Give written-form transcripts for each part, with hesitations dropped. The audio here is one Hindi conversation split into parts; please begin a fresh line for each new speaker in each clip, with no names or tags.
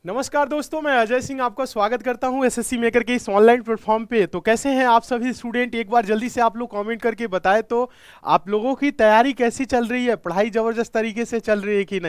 नमस्कार दोस्तों, मैं अजय सिंह आपका स्वागत करता हूं एसएससी मेकर के इस ऑनलाइन प्लेटफॉर्म पे। तो कैसे हैं आप सभी स्टूडेंट? एक बार जल्दी से आप लोग कमेंट करके बताएं तो आप लोगों की तैयारी कैसी चल रही है। पढ़ाई ज़बरदस्त तरीके से चल रही है कि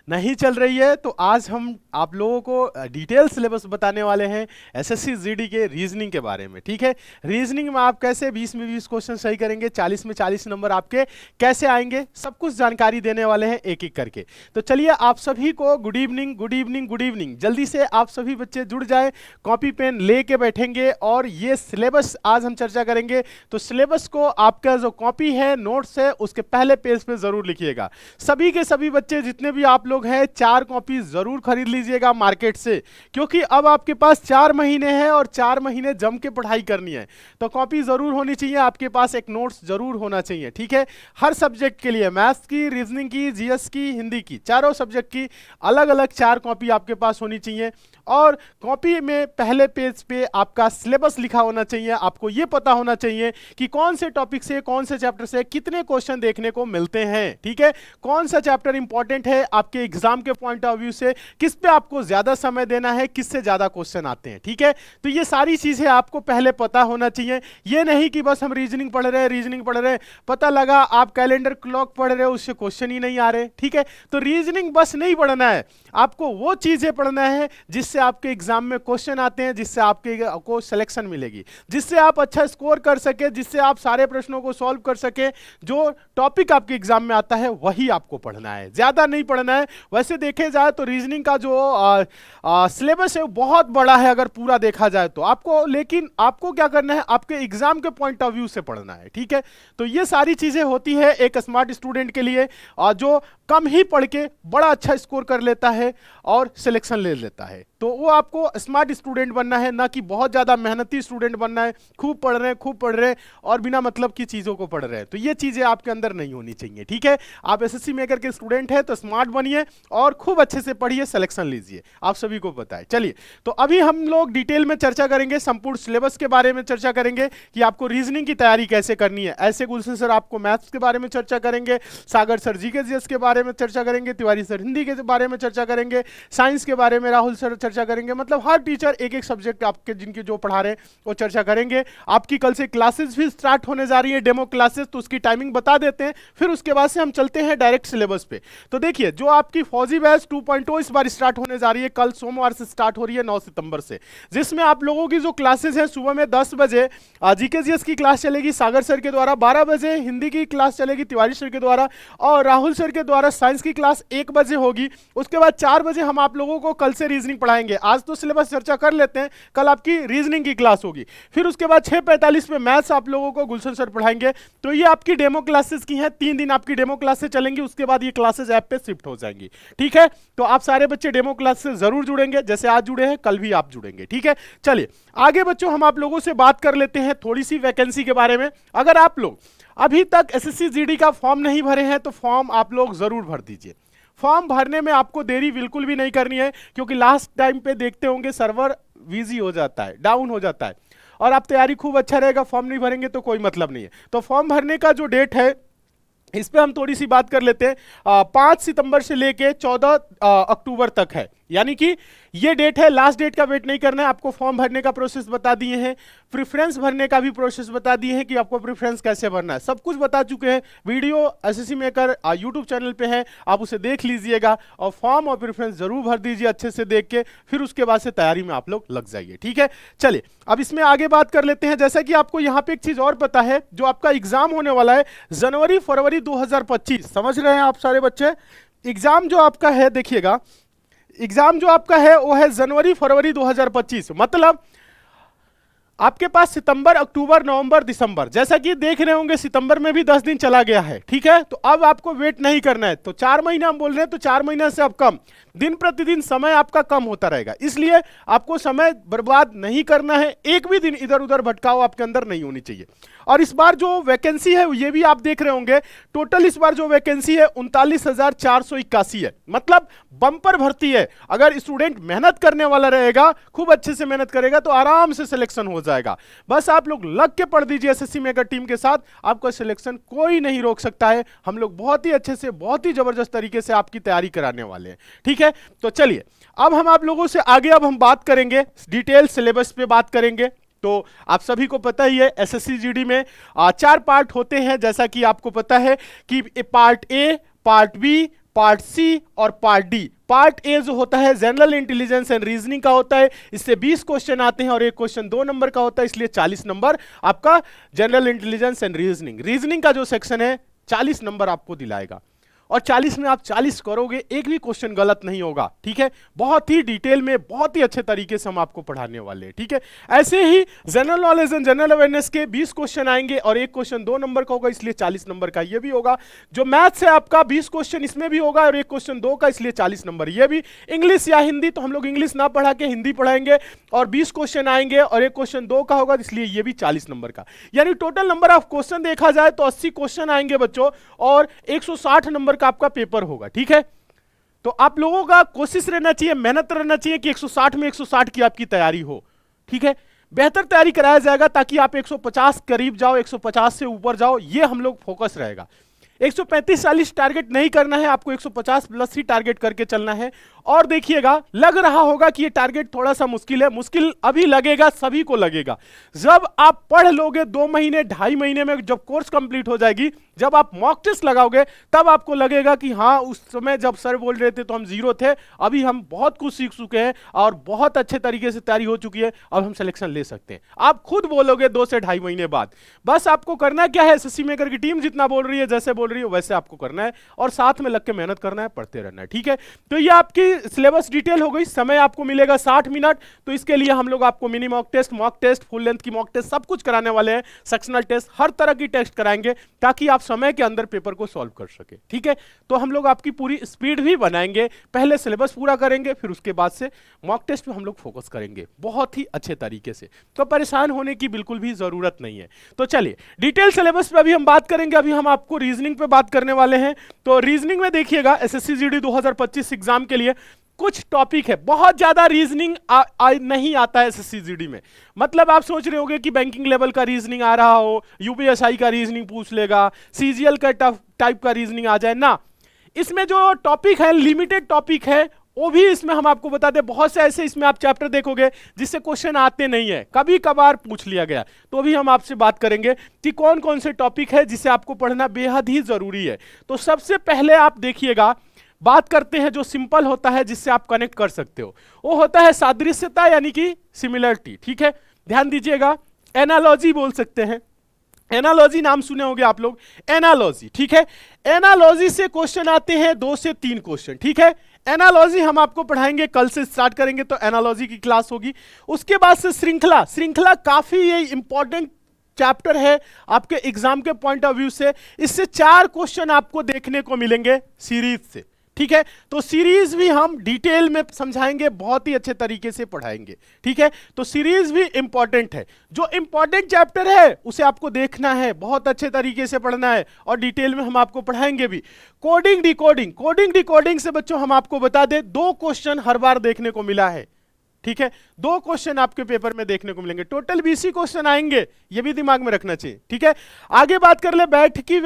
नहीं चल रही है? तो आज हम आप लोगों को डिटेल सिलेबस बताने वाले हैं एसएससी जीडी के रीजनिंग के बारे में। ठीक है, रीजनिंग में आप कैसे 20 में 20 क्वेश्चन सही करेंगे, 40 में 40 नंबर आपके कैसे आएंगे, सब कुछ जानकारी देने वाले हैं एक एक करके। तो चलिए आप सभी को good evening, good evening, good evening. जल्दी से आप सभी बच्चे जुड़ जाए, कॉपी पेन लेके बैठेंगे और ये सिलेबस आज हम चर्चा करेंगे। तो सिलेबस को आपका जो कॉपी है, नोट्स है, उसके पहले पेज पे जरूर लिखिएगा। सभी के सभी बच्चे जितने भी आप लोग हैं 4 कॉपी जरूर खरीद लीजिएगा मार्केट से, क्योंकि अब आपके पास 4 महीने हैं और 4 महीने जम के पढ़ाई करनी है। तो कॉपी जरूर होनी चाहिए आपके पास, एक नोट्स जरूर होना चाहिए। ठीक है, हर सब्जेक्ट के लिए, मैथ्स की, रीजनिंग की, जीएस की, हिंदी की, चारों सब्जेक्ट की अलग अलग 4 कॉपी आपके पास होनी चाहिए। और कॉपी में पहले पेज पे आपका सिलेबस लिखा होना चाहिए। आपको यह पता होना चाहिए कि कौन से टॉपिक से, कौन से चैप्टर से कितने क्वेश्चन देखने को मिलते हैं। ठीक है, कौन सा चैप्टर इंपॉर्टेंट है आपके एग्जाम के पॉइंट ऑफ व्यू से, किस पे आपको ज्यादा समय देना है, किससे ज्यादा क्वेश्चन आते हैं। ठीक है, तो ये सारी चीजें आपको पहले पता होना चाहिए। ये नहीं कि बस हम रीजनिंग पढ़ रहे हैं, रीजनिंग पढ़ रहे हैं, पता लगा आप कैलेंडर क्लॉक पढ़ रहे हो, उससे क्वेश्चन ही नहीं आ रहे। ठीक है, तो रीजनिंग बस नहीं पढ़ना है, आपको वो चीजें पढ़ना है जिससे आपके एग्जाम में क्वेश्चन आते हैं, जिससे आपको सिलेक्शन मिलेगी, जिससे आप अच्छा स्कोर कर सके, जिससे आप सारे प्रश्नों को सॉल्व कर सके। जो टॉपिक आपके एग्जाम में आता है वही आपको पढ़ना है, ज्यादा नहीं पढ़ना है। वैसे देखे जाए तो रीजनिंग का जो सिलेबस है वो बहुत बड़ा है अगर पूरा देखा जाए तो आपको, लेकिन आपको क्या करना है, आपके एग्जाम के पॉइंट ऑफ व्यू से पढ़ना है। ठीक है, तो ये सारी चीजें होती है एक स्मार्ट स्टूडेंट के लिए, जो कम ही पढ़ के बड़ा अच्छा स्कोर कर लेता है और सिलेक्शन ले लेता है। तो वो आपको स्मार्ट स्टूडेंट बनना है, ना कि बहुत ज्यादा मेहनती स्टूडेंट बनना है। खूब पढ़ रहे हैं, खूब पढ़ रहे हैं और बिना मतलब की चीजों को पढ़ रहे हैं, तो ये चीजें आपके अंदर नहीं होनी चाहिए। ठीक है, आप एसएससी मेकर के स्टूडेंट हैं तो स्मार्ट बनिए और खूब अच्छे से पढ़िए, सिलेक्शन लीजिए, आप सभी को पता है। चलिए, तो अभी हम लोग डिटेल में चर्चा करेंगे, संपूर्ण सिलेबस के बारे में चर्चा करेंगे कि आपको रीजनिंग की तैयारी कैसे करनी है। ऐसे गुलशन सर आपको मैथ्स के बारे में चर्चा करेंगे, सागर सर जीके जीएस के बारे में चर्चा करेंगे, तिवारी सर हिंदी के बारे में चर्चा करेंगे, साइंस के बारे में राहुल सर चर्चा करेंगे। मतलब हर टीचर एक एक सब्जेक्ट आपके जिनके जो पढ़ा रहे हैं वो चर्चा करेंगे। आपकी कल से क्लासेस भी स्टार्ट होने जा रही है, डेमो क्लासेस, तो उसकी टाइमिंग बता देते हैं, फिर उसके बाद से हम चलते हैं डायरेक्ट सिलेबस पे। तो देखिए, जो आपकी फौजी बैच 2.0 इस बार स्टार्ट होने जा रही है, कल सोमवार से स्टार्ट हो रही है 9 सितंबर से, जिसमें आप लोगों की जो क्लासेस है, सुबह में 10 बजे जीके जीएस की क्लास चलेगी सागर सर के द्वारा, 12 बजे हिंदी की क्लास चलेगी तिवारी सर के द्वारा, और राहुल सर के द्वारा साइंस की क्लास 1 बजे होगी। उसके बाद 4 बजे हम आप लोगों को कल से रीजनिंग पढ़ाएंगे। आज तो सिलेबस चर्चा कर लेते हैं, कल आपकी रीजनिंग की क्लास होगी। फिर उसके बाद 6:45 पे मैथ्स आप लोगों को गुलशन सर पढ़ाएंगे। तो ये आपकी डेमो क्लासेस की हैं, 3 दिन आपकी डेमो क्लासेस चलेंगी, उसके बाद ये क्लासेस ऐप पे शिफ्ट हो जाएंगी। ठीक है, तो आप सारे बच्चे डेमो क्लास से जरूर जुड़ेंगे, जैसे आज जुड़े हैं कल भी आप जुड़ेंगे। ठीक है, चलिए आगे बच्चों हम आप लोगों से बात कर लेते हैं थोड़ी सी वैकेंसी के बारे में। अगर आप लोग अभी तक एसएससी जीडी का फॉर्म नहीं भरे हैं तो फॉर्म आप लोग जरूर भर दीजिए। फॉर्म भरने में आपको देरी बिल्कुल भी नहीं करनी है, क्योंकि लास्ट टाइम पे देखते होंगे सर्वर बिजी हो जाता है, डाउन हो जाता है, और आप तैयारी खूब अच्छा रहेगा, फॉर्म नहीं भरेंगे तो कोई मतलब नहीं है। तो फॉर्म भरने का जो डेट है इस पे हम थोड़ी सी बात कर लेते हैं। 5 सितंबर से लेके 14 अक्टूबर तक है, यानी कि ये डेट है। लास्ट डेट का वेट नहीं करना है, आपको फॉर्म भरने का प्रोसेस बता दिए हैं, प्रेफरेंस भरने का भी प्रोसेस बता दिए हैं कि आपको प्रेफरेंस कैसे भरना है, सब कुछ बता चुके हैं। Video SSC maker YouTube channel पे है, आप उसे देख लीजिएगा और फॉर्म और प्रेफरेंस जरूर भर दीजिए अच्छे से देख के, फिर उसके बाद से तैयारी में आप लोग लग जाइए। ठीक है, चलिए अब इसमें आगे बात कर लेते हैं। जैसा कि आपको यहाँ पे एक चीज और पता है, जो आपका एग्जाम होने वाला है जनवरी फरवरी 2025, समझ रहे हैं आप सारे बच्चे? एग्जाम जो आपका है, देखिएगा एग्जाम जो आपका है वो है जनवरी फरवरी 2025, मतलब आपके पास सितंबर अक्टूबर नवंबर दिसंबर, जैसा कि देख रहे होंगे सितंबर में भी 10 दिन चला गया है। ठीक है, तो अब आपको वेट नहीं करना है। तो 4 महीना हम बोल रहे हैं, तो 4 महीना से अब कम, दिन प्रतिदिन समय आपका कम होता रहेगा, इसलिए आपको समय बर्बाद नहीं करना है। एक भी दिन इधर उधर भटकाव आपके अंदर नहीं होनी चाहिए। और इस बार जो वैकेंसी है ये भी आप देख रहे होंगे, टोटल इस बार जो वैकेंसी है 39,481 है, मतलब बम्पर भर्ती है। अगर स्टूडेंट मेहनत करने वाला रहेगा, खूब अच्छे से मेहनत करेगा तो आराम से सिलेक्शन हो जाएगा। बस आप लोग लग के पढ़ दीजिए एसएससी मेकर टीम के साथ, आपका सिलेक्शन कोई नहीं रोक सकता है। हम लोग बहुत ही अच्छे से, बहुत ही जबरदस्त तरीके से आपकी तैयारी कराने वाले हैं, ठीक है। तो चलिए अब हम आप लोगों से आगे अब हम बात करेंगे, डिटेल सिलेबस पे बात करेंगे। तो आप सभी को पता ही है एसएससी जीडी में 4 पार्ट होते हैं, जैसा कि आपको पता है कि part A, part B, part C और पार्ट डी। पार्ट ए जो होता है जनरल इंटेलिजेंस एंड रीजनिंग का होता है, इससे 20 क्वेश्चन आते हैं और एक क्वेश्चन 2 नंबर का होता है, इसलिए 40 नंबर आपका जनरल इंटेलिजेंस एंड रीजनिंग का जो सेक्शन है 40 नंबर आपको दिलाएगा, और 40 में आप 40 करोगे, एक भी क्वेश्चन गलत नहीं होगा, ठीक है। बहुत ही डिटेल में, बहुत ही अच्छे तरीके से हम आपको पढ़ाने वाले हैं, ठीक है। ऐसे ही general knowledge and general awareness के 20 क्वेश्चन आएंगे और एक क्वेश्चन 2 नंबर का होगा, इसलिए 40 नंबर का ये भी होगा। जो मैथ्स है आपका 20 क्वेश्चन इसमें भी होगा और एक क्वेश्चन 2 का, इसलिए 40 नंबर ये भी। इंग्लिश या हिंदी, तो हम लोग इंग्लिश ना पढ़ा के हिंदी पढ़ाएंगे और 20 क्वेश्चन आएंगे और एक क्वेश्चन 2 का होगा, इसलिए ये भी 40 नंबर का। यानी टोटल नंबर ऑफ क्वेश्चन देखा जाए तो 80 क्वेश्चन आएंगे बच्चों और 160 नंबर का आपका पेपर होगा, ठीक है। तो आप लोगों का कोशिश रहना चाहिए, मेहनत रहना चाहिए कि 160 में 160 की आपकी तैयारी हो, ठीक है। बेहतर तैयारी कराया जाएगा ताकि आप 150 करीब जाओ, 150 से ऊपर जाओ, ये हम लोग फोकस रहेगा। 135-40 टारगेट नहीं करना है आपको, 150 प्लस ही टारगेट करके चलना है। और देखिएगा, लग रहा होगा कि ये टारगेट थोड़ा सा मुश्किल है, मुश्किल अभी लगेगा, सभी को लगेगा। जब आप पढ़ लोगे 2 महीने 2.5 महीने में, जब कोर्स कंप्लीट हो जाएगी, जब आप मॉक टेस्ट लगाओगे, तब आपको लगेगा कि हाँ, उस समय जब सर बोल रहे थे तो हम जीरो थे, अभी हम बहुत कुछ सीख चुके हैं और बहुत अच्छे तरीके से तैयारी हो चुकी है, अब हम सिलेक्शन ले सकते हैं। आप खुद बोलोगे 2 से 2.5 महीने बाद। बस आपको करना क्या है, एसएससी मेकर की टीम जितना बोल रही है, जैसे बोल रही है वैसे आपको करना है और साथ में लग के मेहनत करना है, पढ़ते रहना है, ठीक है। तो ये आपकी सिलेबस डिटेल हो गई। समय आपको मिलेगा 60 मिनट, तो इसके लिए हम लोग आपको mini mock test, full length की मॉक टेस्ट, सब कुछ कराने वाले हैं। सेक्शनल टेस्ट, हर तरह की टेस्ट कराएंगे ताकि आप समय के अंदर पेपर को सॉल्व कर सके, ठीक है। तो हम लोग आपकी पूरी स्पीड भी बनाएंगे, पहले सिलेबस पूरा करेंगे, फिर उसके बाद से मॉक टेस्ट पे हम लोग फोकस करेंगे बहुत ही अच्छे तरीके से। तो परेशान होने की बिल्कुल भी जरूरत नहीं है। तो चलिए डिटेल सिलेबस पे अभी हम बात करेंगे। अभी हम आपको रीजनिंग पे बात करने वाले हैं। तो रीजनिंग में देखिएगा, एसएससी जीडी 2025 एग्जाम के लिए कुछ टॉपिक है, बहुत ज्यादा रीजनिंग नहीं आता है एसएससी जीडी में। मतलब आप सोच रहे होंगे कि बैंकिंग लेवल का रीजनिंग आ रहा हो, यूपीएसआई का रीजनिंग पूछ लेगा, सीजीएल का टाइप का रीजनिंग आ जाए ना। इसमें जो टॉपिक है, लिमिटेड टॉपिक है, वो भी इसमें हम आपको बता दें। बहुत से ऐसे इसमें आप चैप्टर देखोगे जिससे क्वेश्चन आते नहीं है, कभी कभार पूछ लिया गया, तो भी हम आपसे बात करेंगे कि कौन कौन से टॉपिक है जिसे आपको पढ़ना बेहद ही जरूरी है। तो सबसे पहले आप देखिएगा, बात करते हैं जो सिंपल होता है जिससे आप कनेक्ट कर सकते हो, वो होता है सादृश्यता यानी कि सिमिलरिटी, ठीक है। ध्यान दीजिएगा, एनालॉजी बोल सकते हैं। एनालॉजी नाम सुने होंगे आप लोग, एनालॉजी, ठीक है। एनालॉजी से क्वेश्चन आते हैं 2 से 3 क्वेश्चन, ठीक है। एनालॉजी हम आपको पढ़ाएंगे, कल से स्टार्ट करेंगे तो एनालॉजी की क्लास होगी। उसके बाद से श्रृंखला काफी ये इंपॉर्टेंट चैप्टर है आपके एग्जाम के पॉइंट ऑफ व्यू से। इससे 4 क्वेश्चन आपको देखने को मिलेंगे सीरीज से, ठीक है। तो सीरीज भी हम डिटेल में समझाएंगे, बहुत ही अच्छे तरीके से पढ़ाएंगे, ठीक है। तो सीरीज भी इंपॉर्टेंट है। जो इंपॉर्टेंट चैप्टर है उसे आपको देखना है, बहुत अच्छे तरीके से पढ़ना है और डिटेल में हम आपको पढ़ाएंगे भी। कोडिंग डिकोडिंग से बच्चों हम आपको बता दें 2 क्वेश्चन हर बार देखने को मिला है, ठीक है। 2 क्वेश्चन आपके पेपर में देखने को मिलेंगे, टोटल 20 क्वेश्चन आएंगे, ये भी दिमाग में रखना चाहिए, ठीक है। आगे बात कर ले बैठने की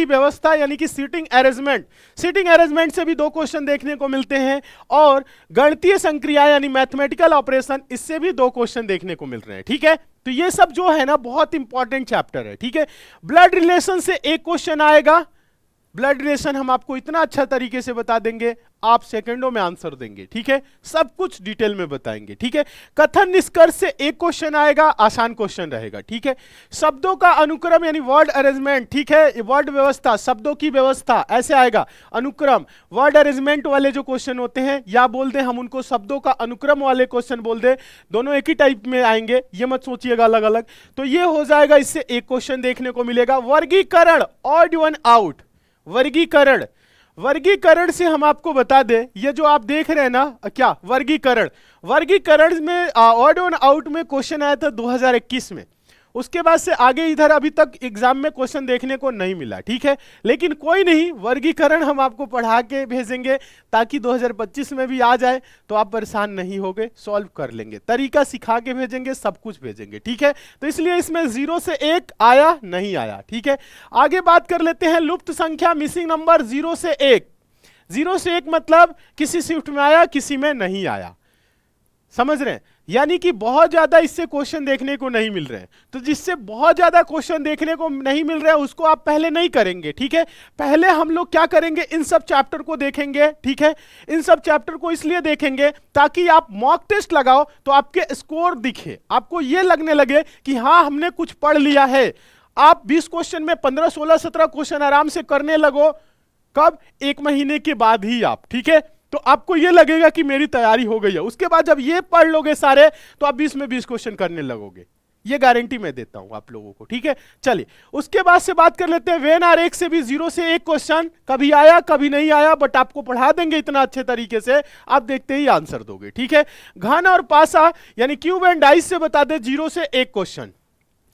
व्यवस्था यानी कि सीटिंग अरेंजमेंट से भी 2 क्वेश्चन देखने को मिलते हैं। और गणितीय संक्रिया यानी मैथमेटिकल ऑपरेशन, इससे भी 2 क्वेश्चन देखने को मिल रहे हैं, ठीक है। तो ये सब जो है ना बहुत इंपॉर्टेंट चैप्टर है, ठीक है। ब्लड रिलेशन से 1 क्वेश्चन आएगा। ब्लड रिलेशन हम आपको इतना अच्छा तरीके से बता देंगे, आप सेकंडों में आंसर देंगे, ठीक है। सब कुछ डिटेल में बताएंगे, ठीक है। कथन निष्कर्ष से 1 क्वेश्चन आएगा, आसान क्वेश्चन रहेगा, ठीक है। शब्दों का अनुक्रम यानी वर्ड अरेंजमेंट, ठीक है। वर्ड व्यवस्था, शब्दों की व्यवस्था, ऐसे आएगा। अनुक्रम, वर्ड अरेंजमेंट वाले जो क्वेश्चन होते हैं, या बोल दें हम उनको शब्दों का अनुक्रम वाले क्वेश्चन बोल दें, दोनों एक ही टाइप में आएंगे, ये मत सोचिएगा अलग अलग। तो ये हो जाएगा, इससे 1 क्वेश्चन देखने को मिलेगा। वर्गीकरण, ऑड वन आउट, वर्गीकरण से हम आपको बता दें, ये जो आप देख रहे हैं ना, क्या वर्गीकरण में ऑड वन आउट में क्वेश्चन आया था 2021 में। उसके बाद से आगे इधर अभी तक एग्जाम में क्वेश्चन देखने को नहीं मिला, ठीक है, लेकिन कोई नहीं, वर्गीकरण हम आपको पढ़ा के भेजेंगे ताकि 2025 में भी आ जाए तो आप परेशान नहीं होगे, सॉल्व कर लेंगे, तरीका सिखा के भेजेंगे, सब कुछ भेजेंगे, ठीक है। तो इसलिए इसमें 0 से 1 आया नहीं आया, ठीक है। आगे बात कर लेते हैं लुप्त संख्या, मिसिंग नंबर 0 से 1। 0 से 1 मतलब किसी शिफ्ट में आया, किसी में नहीं आया, समझ रहे हैं, यानी कि बहुत ज्यादा इससे क्वेश्चन देखने को नहीं मिल रहे हैं। तो जिससे बहुत ज्यादा क्वेश्चन देखने को नहीं मिल रहे हैं उसको आप पहले नहीं करेंगे, ठीक है। पहले हम लोग क्या करेंगे, इन सब चैप्टर को देखेंगे, ठीक है। इन सब चैप्टर को इसलिए देखेंगे ताकि आप मॉक टेस्ट लगाओ तो आपके स्कोर दिखे, आपको यह लगने लगे कि हाँ हमने कुछ पढ़ लिया है। आप 20 क्वेश्चन में 15, 16, 17 क्वेश्चन आराम से करने लगो, कब, 1 महीने के बाद ही आप, ठीक है। तो आपको यह लगेगा कि मेरी तैयारी हो गई है। उसके बाद जब ये पढ़ लोगे सारे तो आप 20 में 20 क्वेश्चन करने लगोगे, ये गारंटी मैं देता हूं आप लोगों को, ठीक है। चलिए उसके बाद से बात कर लेते हैं वेन आर, 1 से भी 0 से 1 क्वेश्चन कभी आया कभी नहीं आया, बट आपको पढ़ा देंगे इतना अच्छे तरीके से आप देखते ही आंसर दोगे, ठीक है। घन और पासा यानी क्यूब एंड डाइस से बता दे 0 से 1 क्वेश्चन,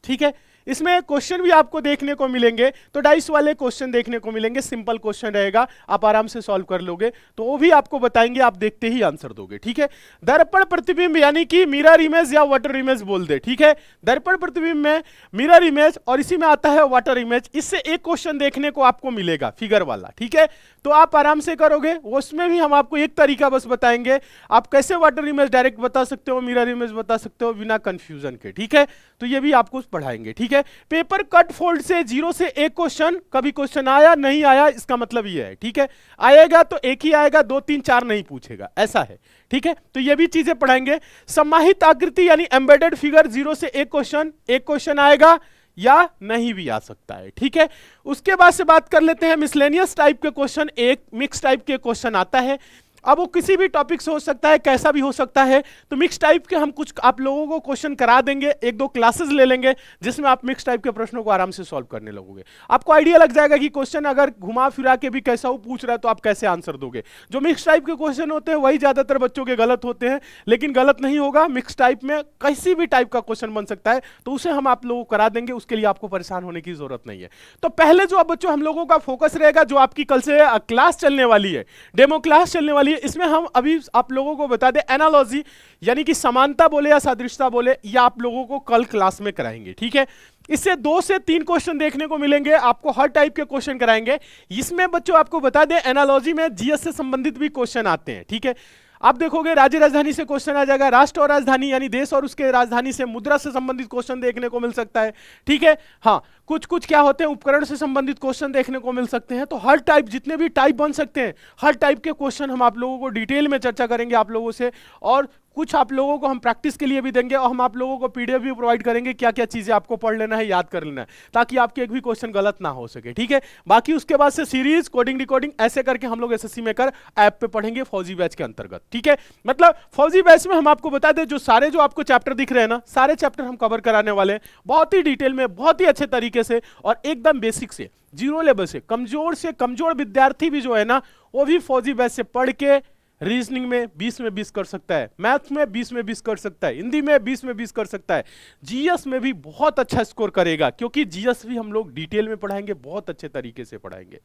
ठीक है। इसमें क्वेश्चन भी आपको देखने को मिलेंगे, तो डाइस वाले क्वेश्चन देखने को मिलेंगे, सिंपल क्वेश्चन रहेगा, आप आराम से सॉल्व कर लोगे, तो वो भी आपको बताएंगे, आप देखते ही आंसर दोगे, ठीक है। दर्पण प्रतिबिंब यानी कि मिरर इमेज या वाटर इमेज बोल दे, ठीक है। दर्पण प्रतिबिंब में मिरर इमेज और इसी में आता है वाटर इमेज, इससे एक क्वेश्चन देखने को आपको मिलेगा फिगर वाला, ठीक है। तो आप आराम से करोगे, उसमें भी हम आपको एक तरीका बस बताएंगे, आप कैसे वाटर इमेज डायरेक्ट बता सकते हो, मिरर इमेज बता सकते हो बिना कंफ्यूजन के, ठीक है। तो ये भी आपको पढ़ाएंगे, ठीक है। पेपर कट फोल्ड से 0 से 1 क्वेश्चन, कभी क्वेश्चन आया नहीं आया, इसका मतलब ये है, ठीक है। आएगा तो एक ही आएगा, 2 3 4 नहीं पूछेगा, ऐसा है, ठीक है। तो ये भी चीजें पढ़ाएंगे। समाहित आकृति यानी एम्बेडेड फिगर, 0 से 1 क्वेश्चन, एक क्वेश्चन आएगा या नहीं भी आ सकता है, ठीक है। उसके बाद से बात कर लेते हैं मिसलेनियस टाइप के क्वेश्चन, एक मिक्स टाइप के क्वेश्चन आता है। अब वो किसी भी टॉपिक से हो सकता है, कैसा भी हो सकता है, तो मिक्स टाइप के हम कुछ आप लोगों को क्वेश्चन करा देंगे, 1-2 क्लासेस ले लेंगे जिसमें आप मिक्स टाइप के प्रश्नों को आराम से सॉल्व करने लगोगे। आपको आइडिया लग जाएगा कि क्वेश्चन अगर घुमा फिरा के भी कैसा वो पूछ रहा है तो आप कैसे आंसर दोगे। जो मिक्स टाइप के क्वेश्चन होते हैं वही ज्यादातर बच्चों के गलत होते हैं, लेकिन गलत नहीं होगा, मिक्स टाइप में किसी भी टाइप का क्वेश्चन बन सकता है, तो उसे हम आप लोगों को करा देंगे, उसके लिए आपको परेशान होने की जरूरत नहीं है। तो पहले जो अब बच्चों हम लोगों का फोकस रहेगा, जो आपकी कल से क्लास चलने वाली है, डेमो क्लास चलने वाली है, इसमें हम अभी आप लोगों को बता दें एनालॉजी यानी कि समानता बोले या सादृश्यता बोले, या आप लोगों को कल क्लास में कराएंगे, ठीक है। इससे 2 से 3 क्वेश्चन देखने को मिलेंगे, आपको हर टाइप के क्वेश्चन कराएंगे। इसमें बच्चों आपको बता दें एनालॉजी में जीएस से संबंधित भी क्वेश्चन आते हैं, ठीक है। आप देखोगे राज्य राजधानी से क्वेश्चन आ जाएगा, राष्ट्र और राजधानी यानी देश और उसके राजधानी से मुद्रा से संबंधित क्वेश्चन देखने को मिल सकता है, ठीक है। हाँ, कुछ क्या होते हैं, उपकरण से संबंधित क्वेश्चन देखने को मिल सकते हैं। तो हर टाइप, जितने भी टाइप बन सकते हैं, हर टाइप के क्वेश्चन हम आप लोगों को डिटेल में चर्चा करेंगे आप लोगों से, और कुछ आप लोगों को हम प्रैक्टिस के लिए भी देंगे, और हम आप लोगों को पीडीएफ भी प्रोवाइड करेंगे, क्या क्या चीजें आपको पढ़ लेना है, याद कर लेना है, ताकि आपके एक भी क्वेश्चन गलत ना हो सके, ठीक है। बाकी उसके बाद से सीरीज, कोडिंग, डिकोडिंग ऐसे करके हम लोग एसएससी मेकर ऐप पे पढ़ेंगे फौजी बैच के अंतर्गत, ठीक है। मतलब फौजी बैच में हम आपको बता दें, जो सारे जो आपको चैप्टर दिख रहे हैं ना, सारे चैप्टर हम कवर कराने वाले हैं बहुत ही डिटेल में, बहुत ही अच्छे तरीके से, और एकदम बेसिक से, जीरो लेवल से कमजोर विद्यार्थी भी जो है ना, वो भी फौजी बैच से पढ़ के रीजनिंग में 20 में 20 कर सकता है, मैथ में 20 में 20 कर सकता है, हिंदी में 20 में 20 कर सकता है, जीएस में भी बहुत अच्छा स्कोर करेगा, क्योंकि जीएस भी हम लोग डिटेल में पढ़ाएंगे, बहुत अच्छे तरीके से पढ़ाएंगे,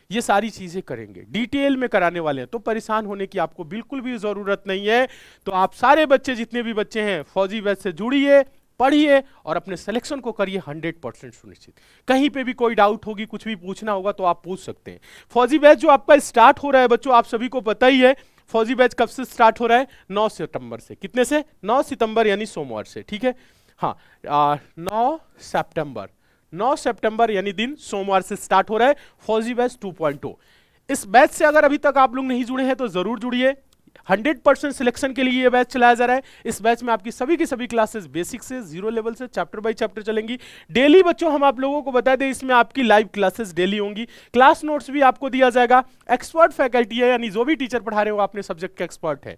ये सारी चीजें करेंगे, डिटेल में कराने वाले हैं। तो परेशान होने की आपको बिल्कुल भी जरूरत नहीं है। तो आप सारे बच्चे, जितने भी बच्चे हैं, फौजी बैच से जुड़िए, पढ़िए और अपने सिलेक्शन को करिए 100% सुनिश्चित। कहीं पे भी कोई डाउट होगी, कुछ भी पूछना होगा तो आप पूछ सकते हैं। फौजी बैच जो आपका स्टार्ट हो रहा है बच्चों, आप सभी को पता ही है, फौजी बैच कब से स्टार्ट हो रहा है, 9 सितंबर से। कितने से? 9 सितंबर यानी सोमवार से, ठीक है। हाँ, 9 सितंबर यानी दिन सोमवार से स्टार्ट हो रहा है फौजी बैच 2.0। इस बैच से अगर अभी तक आप लोग नहीं जुड़े हैं तो जरूर जुड़िए। 100% सिलेक्शन के लिए ये बैच चलाया जा रहा है। इस बैच में आपकी सभी की सभी क्लासेस बेसिक से जीरो लेवल से चैप्टर बाय चैप्टर चलेंगी। डेली बच्चों हम आप लोगों को बता दें, इसमें आपकी लाइव क्लासेस डेली होंगी, क्लास नोट्स भी आपको दिया जाएगा। एक्सपर्ट फैकल्टी है, यानी जो भी टीचर पढ़ा रहे हो अपने सब्जेक्ट के एक्सपर्ट है।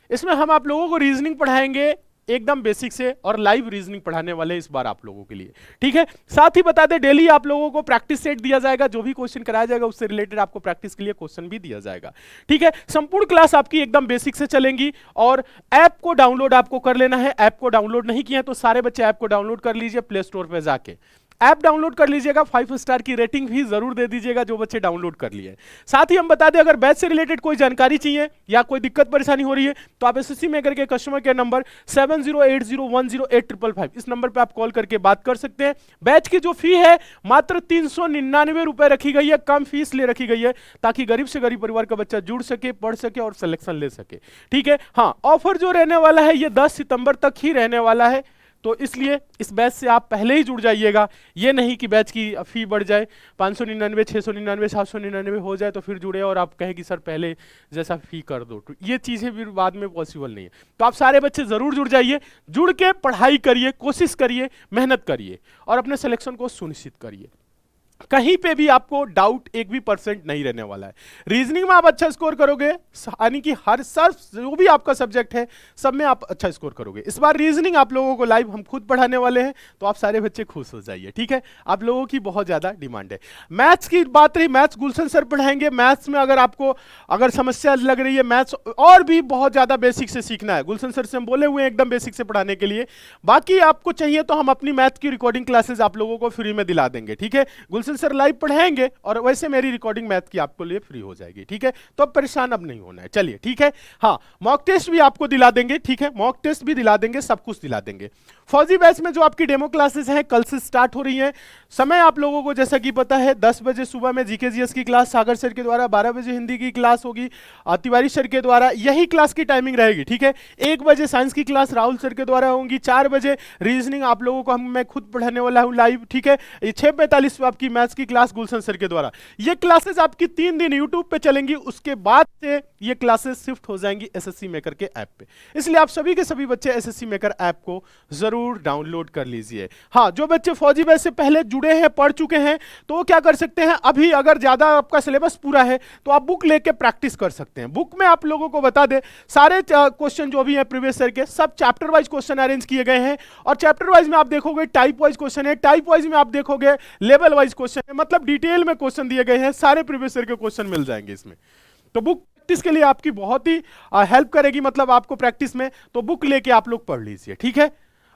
इसमें हम आप लोगों को रीजनिंग पढ़ाएंगे एकदम बेसिक से और लाइव रीजनिंग पढ़ाने वाले इस बार आप लोगों के लिए, ठीक है। साथ ही बता दें डेली आप लोगों को प्रैक्टिस सेट दिया जाएगा, जो भी क्वेश्चन कराया जाएगा उससे रिलेटेड आपको प्रैक्टिस के लिए क्वेश्चन भी दिया जाएगा, ठीक है। संपूर्ण क्लास आपकी एकदम बेसिक से चलेंगी और ऐप को डाउनलोड आपको कर लेना है। ऐप को डाउनलोड नहीं किया तो सारे बच्चे ऐप को डाउनलोड कर लीजिए प्ले स्टोर पे जाके, ऐप डाउनलोड कर लीजिएगा। 5 स्टार की रेटिंग भी जरूर दे दीजिएगा जो बच्चे डाउनलोड कर लिए। साथ ही हम बता दें अगर बैच से रिलेटेड कोई जानकारी चाहिए या कोई दिक्कत परेशानी हो रही है तो आप एसएससी मेकर के कस्टमर केयर नंबर 7080108555 इस नंबर पे आप कॉल करके बात कर सकते हैं। बैच की जो फी है मात्र 399 रुपए रखी गई है, कम फीस ले रखी गई है ताकि गरीब से गरीब परिवार का बच्चा जुड़ सके, पढ़ सके और सिलेक्शन ले सके, ठीक है। हाँ, ऑफर जो रहने वाला है ये 10 सितंबर तक ही रहने वाला है, तो इसलिए इस बैच से आप पहले ही जुड़ जाइएगा। ये नहीं कि बैच की फी बढ़ जाए, 599, 699, 799 हो जाए तो फिर जुड़े और आप कहें कि सर पहले जैसा फी कर दो, तो ये चीज़ें भी बाद में पॉसिबल नहीं है। तो आप सारे बच्चे ज़रूर जुड़ जाइए, जुड़ के पढ़ाई करिए, कोशिश करिए, मेहनत करिए और अपने सिलेक्शन को सुनिश्चित करिए। कहीं पे भी आपको डाउट 1 भी % नहीं रहने वाला है। रीजनिंग में आप अच्छा स्कोर करोगे, यानी कि हर सब जो भी आपका सब्जेक्ट है सब में आप अच्छा स्कोर करोगे। इस बार रीजनिंग आप लोगों को लाइव हम खुद पढ़ाने वाले हैं, तो आप सारे बच्चे खुश हो जाइए, ठीक है। आप लोगों की बहुत ज्यादा डिमांड है। मैथ्स की बात रही, मैथ्स गुलशन सर पढ़ाएंगे। मैथ्स में अगर आपको समस्या लग रही है, मैथ्स और भी बहुत ज्यादा बेसिक से सीखना है, गुलशन सर से हम बोले हुए हैं एकदम बेसिक से पढ़ाने के लिए। बाकी आपको चाहिए तो हम अपनी मैथ की रिकॉर्डिंग क्लासेस आप लोगों को फ्री में दिला देंगे, ठीक है। गुलशन सर लाइव पढ़ाएंगे और वैसे मेरी रिकॉर्डिंग मैथ की आपको लिए फ्री हो जाएगी, ठीक है। तो अब परेशान अब नहीं होना है, चलिए, ठीक है। हाँ, मॉक टेस्ट भी आपको दिला देंगे, ठीक है, मॉक टेस्ट भी दिला देंगे, सब कुछ दिला देंगे। फौजी बैच में जो आपकी डेमो क्लासेस हैं कल से स्टार्ट हो रही हैं। समय आप लोगों को जैसा कि पता है 10 बजे सुबह में जीके जीएस की क्लास सागर सर के द्वारा, 12 बजे हिंदी की क्लास होगी तिवारी सर के द्वारा, यही क्लास की टाइमिंग रहेगी, ठीक है। 1 बजे साइंस की क्लास राहुल सर के द्वारा होंगी, 4 बजे रीजनिंग आप लोगों को मैं खुद पढ़ाने वाला हूं लाइव, ठीक है। 6:45 पे आपकी मैथ्स की क्लास गुलशन सर के द्वारा। ये क्लासेस आपकी 3 दिन यूट्यूब पे चलेंगी, उसके बाद से ये क्लासेस शिफ्ट हो जाएंगी एसएससी मेकर के ऐप पे। इसलिए आप सभी के सभी बच्चे एसएससी मेकर ऐप को जरूर डाउनलोड कर लीजिए। हाँ, जो बच्चे फौजी बैच से पहले जुड़े हैं, पढ़ चुके हैं, तो वो क्या कर सकते हैं, अभी अगर ज्यादा आपका सिलेबस पूरा है तो आप बुक लेके प्रैक्टिस कर सकते हैं। बुक में आप लोगों को बता दें सारे क्वेश्चन जो भी है प्रीवियस ईयर के सब चैप्टर वाइज क्वेश्चन अरेंज किए गए हैं और चैप्टर वाइज में आप देखोगे टाइप वाइज क्वेश्चन है, टाइप वाइज में आप देखोगे लेवल वाइज क्वेश्चन है, मतलब डिटेल में क्वेश्चन दिए गए हैं, सारे प्रीवियस ईयर के क्वेश्चन मिल जाएंगे इसमें। तो बुक प्रैक्टिस के लिए आपकी बहुत ही हेल्प करेगी, मतलब आपको प्रैक्टिस में, तो बुक लेके आप लोग पढ़ लीजिए, ठीक है।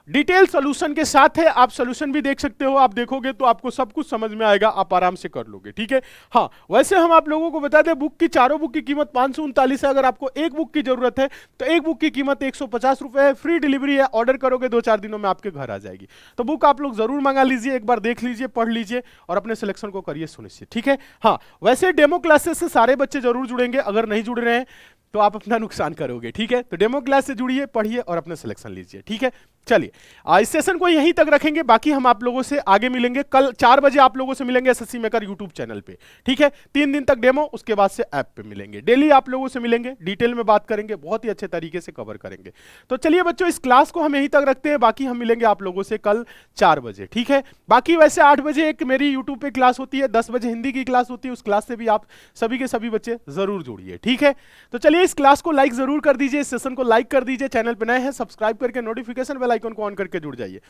डिटेल सोल्यूशन के साथ है, आप सोल्यूशन भी देख सकते हो, आप देखोगे तो आपको सब कुछ समझ में आएगा, आप आराम से कर लोगे, ठीक है। हाँ, वैसे हम आप लोगों को बता दें बुक की चारों बुक की कीमत 539 है। अगर आपको एक बुक की जरूरत है तो एक बुक की कीमत 150 रुपए है, फ्री डिलीवरी है, ऑर्डर करोगे 2-4 दिनों में आपके घर आ जाएगी। तो बुक आप लोग जरूर मंगा लीजिए, एक बार देख लीजिए, पढ़ लीजिए और अपने सिलेक्शन को करिए सुनिश्चित, ठीक है। हाँ, वैसे डेमो क्लासेस से सारे बच्चे जरूर जुड़ेंगे, अगर नहीं जुड़ रहे हैं तो आप अपना नुकसान करोगे, ठीक है। तो डेमो क्लास से जुड़िए, पढ़िए और अपना सिलेक्शन लीजिए, ठीक है। चलिए, इस सेशन को यहीं तक रखेंगे, बाकी हम आप लोगों से आगे मिलेंगे कल 4 बजे, आप लोगों से मिलेंगे एसएससी मेकर यूट्यूब चैनल पे, ठीक है। 3 दिन तक डेमो, उसके बाद से ऐप पे मिलेंगे, डेली आप लोगों से मिलेंगे, डिटेल में बात करेंगे, बहुत ही अच्छे तरीके से कवर करेंगे। तो चलिए बच्चों, इस क्लास को हम यहीं तक रखते हैं, बाकी हम मिलेंगे आप लोगों से कल 4 बजे, ठीक है। बाकी वैसे 8 बजे एक मेरी यूट्यूब पे क्लास होती है, 10 बजे हिंदी की क्लास होती है, उस क्लास से भी आप सभी के सभी बच्चे जरूर जुड़िए, ठीक है। तो चलिए, इस क्लास को लाइक जरूर कर दीजिए, इस सेशन को लाइक कर दीजिए, चैनल पे नए हैं सब्सक्राइब करके नोटिफिकेशन बेल आइकन को ऑन करके जुड़ जाइए।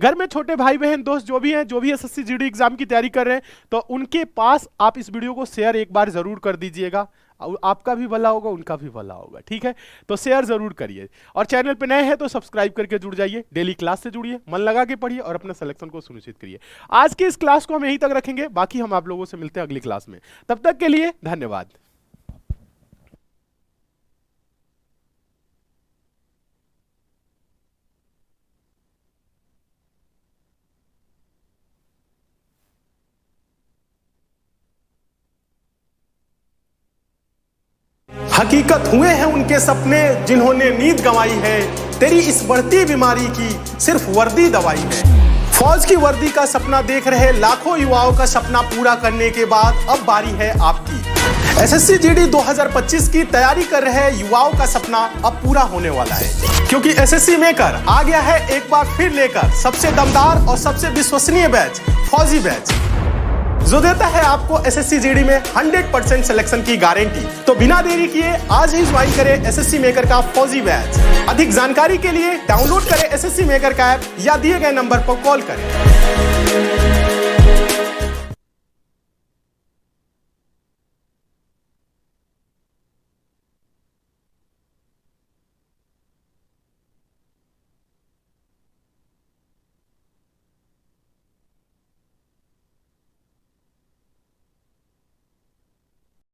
घर में छोटे भाई बहन दोस्त जो भी हैं, जो भी एसएससी जीडी एग्जाम की तैयारी कर रहे हैं, तो उनके पास आप इस वीडियो को शेयर एक बार जरूर कर दीजिएगा, आपका भी भला होगा, उनका भी भला होगा, ठीक है। तो शेयर जरूर करिए और चैनल पे नए हैं तो सब्सक्राइब करके जुड़ जाइए, डेली क्लास से जुड़िए, मन लगा के पढ़िए और अपने सिलेक्शन को सुनिश्चित करिए। आज की इस क्लास को हम यहीं तक रखेंगे, बाकी हम आप लोगों से मिलते हैं अगली क्लास में, तब तक के लिए धन्यवाद।
हकीकत हुए हैं उनके सपने जिन्होंने नींद गंवाई है, तेरी इस बढ़ती बीमारी की सिर्फ वर्दी दवाई है। फौज की वर्दी का सपना देख रहे लाखों युवाओं का सपना पूरा करने के बाद अब बारी है आपकी। एसएससी जीडी 2025 की तैयारी कर रहे युवाओं का सपना अब पूरा होने वाला है, क्योंकि एसएससी मेकर आ गया है एक बार फिर लेकर सबसे दमदार और सबसे विश्वसनीय बैच, फौजी बैच, जो देता है आपको एसएससी जीडी में 100% सिलेक्शन की गारंटी। तो बिना देरी किए आज ही ज्वाइन करें एसएससी मेकर का फौजी बैच। अधिक जानकारी के लिए डाउनलोड करें एसएससी मेकर का ऐप या दिए गए नंबर पर कॉल करें।